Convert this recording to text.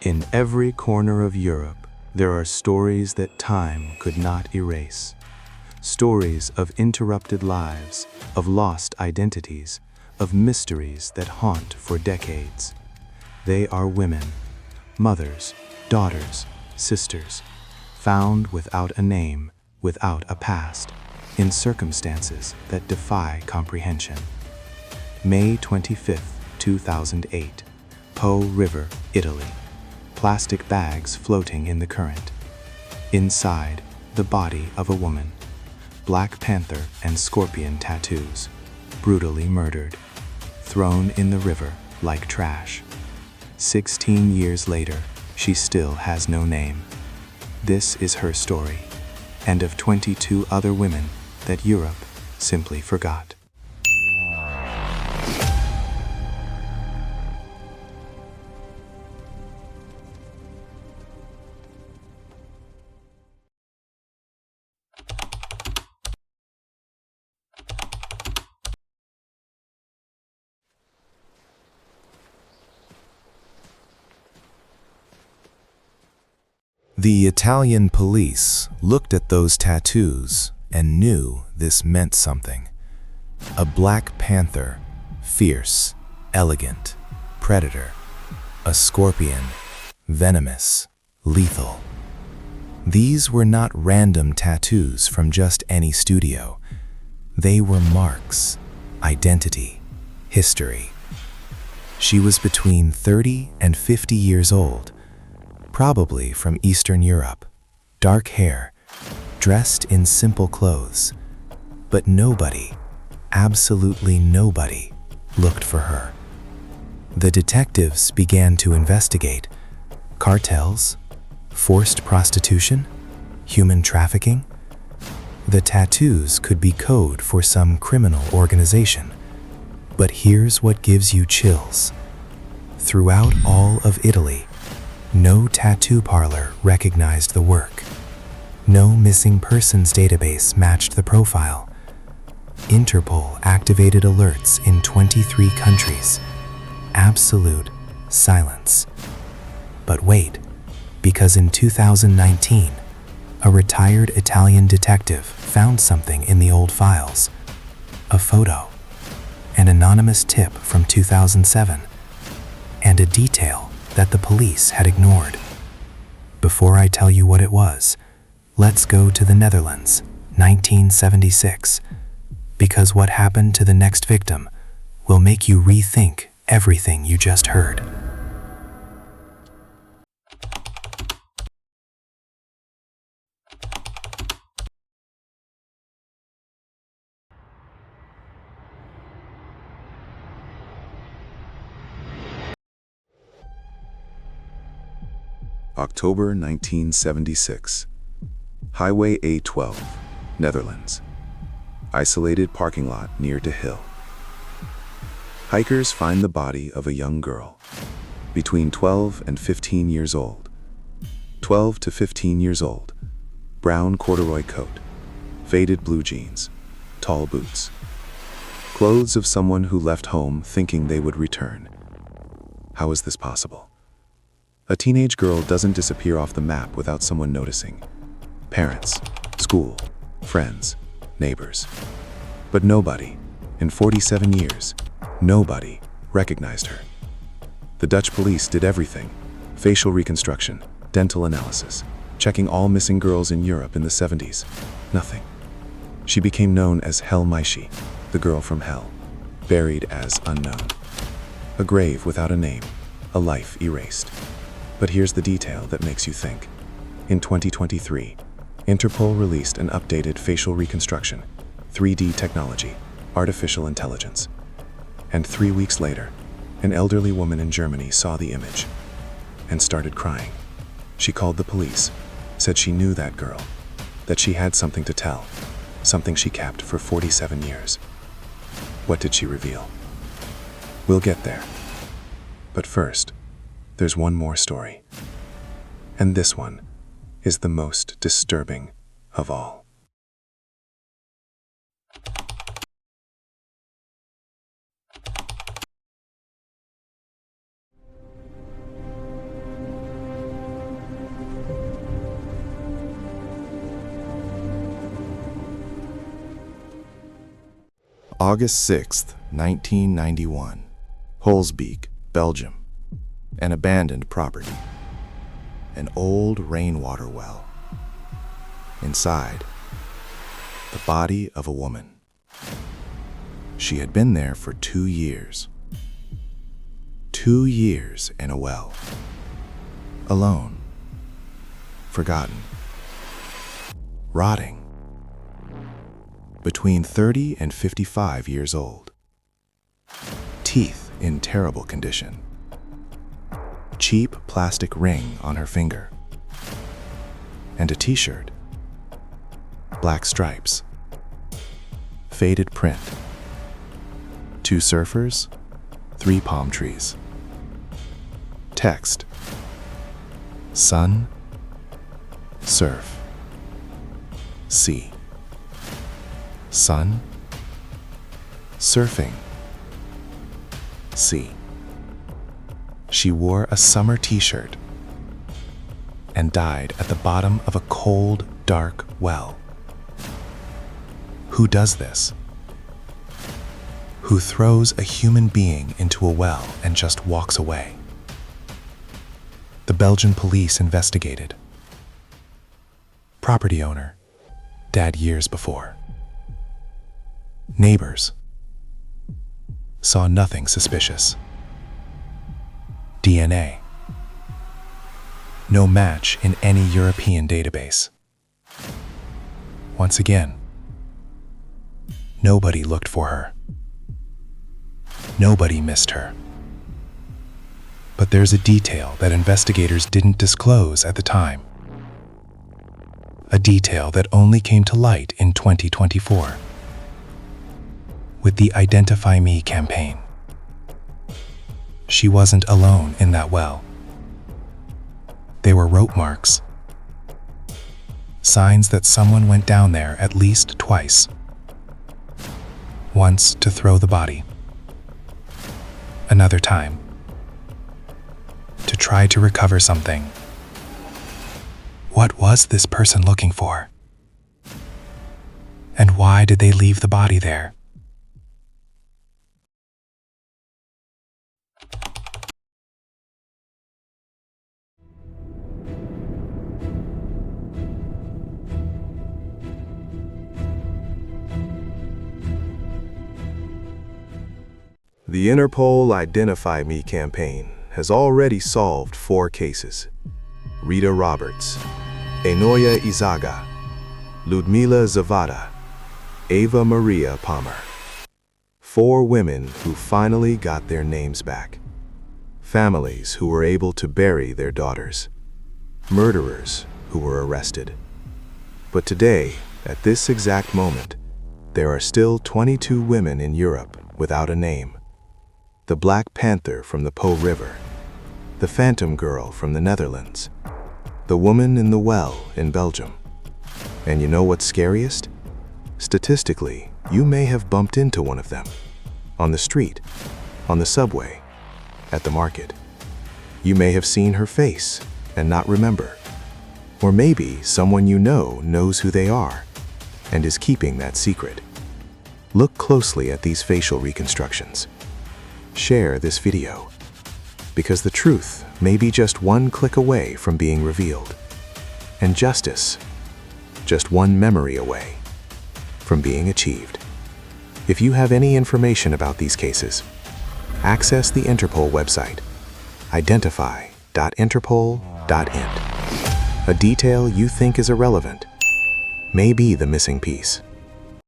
In every corner of Europe, there are stories that time could not erase. Stories of interrupted lives, of lost identities, of mysteries that haunt for decades. They are women, mothers, daughters, sisters, found without a name, without a past, in circumstances that defy comprehension. May 25, 2008, Po River, Italy. Plastic bags floating in the current. Inside, the body of a woman. Black panther and scorpion tattoos. Brutally murdered. Thrown in the river like trash. 16 years later, she still has no name. This is her story, and of 22 other women that Europe simply forgot. The Italian police looked at those tattoos and knew this meant something. A black panther, fierce, elegant, predator. A scorpion, venomous, lethal. These were not random tattoos from just any studio. They were marks, identity, history. She was between 30 and 50 years old. Probably from Eastern Europe, dark hair, dressed in simple clothes. But nobody, absolutely nobody, looked for her. The detectives began to investigate. Cartels, forced prostitution, human trafficking. The tattoos could be code for some criminal organization. But here's what gives you chills. Throughout all of Italy, no tattoo parlor recognized the work. No missing persons database matched the profile. Interpol activated alerts in 23 countries. Absolute silence. But wait, because in 2019, a retired Italian detective found something in the old files. A photo, an anonymous tip from 2007, and a detail that the police had ignored. Before I tell you what it was, let's go to the Netherlands, 1976, because what happened to the next victim will make you rethink everything you just heard. October 1976. Highway A12, Netherlands. Isolated parking lot near De Hill. Hikers find the body of a young girl, between 12 and 15 years old. 12 to 15 years old. Brown corduroy coat, faded blue jeans, tall boots. Clothes of someone who left home thinking they would return. How is this possible? A teenage girl doesn't disappear off the map without someone noticing. Parents, school, friends, neighbors. But nobody, in 47 years, nobody recognized her. The Dutch police did everything: facial reconstruction, dental analysis, checking all missing girls in Europe in the 70s. Nothing. She became known as Hell Meisje, the girl from hell, buried as unknown. A grave without a name, a life erased. But here's the detail that makes you think. In 2023, Interpol released an updated facial reconstruction, 3D technology, artificial intelligence. And 3 weeks later, an elderly woman in Germany saw the image and started crying. She called the police, said she knew that girl, that she had something to tell, something she kept for 47 years. What did she reveal? We'll get there. But first, there's one more story. And this one is the most disturbing of all. August 6th, 1991. Holsbeek, Belgium. An abandoned property. An old rainwater well. Inside, the body of a woman. She had been there for 2 years. 2 years in a well. Alone. Forgotten. Rotting. Between 30 and 55 years old. Teeth in terrible condition. Cheap plastic ring on her finger. And a t-shirt. Black stripes. Faded print. 2 surfers, 3 palm trees. Text. Sun. Surf. Sea. Sun. Surfing. Sea. She wore a summer t-shirt and died at the bottom of a cold, dark well. Who does this? Who throws a human being into a well and just walks away? The Belgian police investigated. Property owner, dead years before. Neighbors saw nothing suspicious. DNA. No match in any European database. Once again, nobody looked for her. Nobody missed her. But there's a detail that investigators didn't disclose at the time. A detail that only came to light in 2024 with the Identify Me campaign. She wasn't alone in that well. There were rope marks. Signs that someone went down there at least twice. Once to throw the body. Another time to try to recover something. What was this person looking for? And why did they leave the body there? The Interpol Identify Me campaign has already solved 4 cases. Rita Roberts, Enoya Izaga, Ludmila Zavada, Ava Maria Palmer. 4 women who finally got their names back. Families who were able to bury their daughters. Murderers who were arrested. But today, at this exact moment, there are still 22 women in Europe without a name. The Black Panther from the Po River, the Phantom Girl from the Netherlands, the woman in the well in Belgium. And you know what's scariest? Statistically, you may have bumped into one of them. On the street, on the subway, at the market. You may have seen her face and not remember. Or maybe someone you know knows who they are and is keeping that secret. Look closely at these facial reconstructions. Share this video, because the truth may be just one click away from being revealed, and justice just one memory away from being achieved. If you have any information about these cases, access the Interpol website, identify.interpol.int. A detail you think is irrelevant may be the missing piece.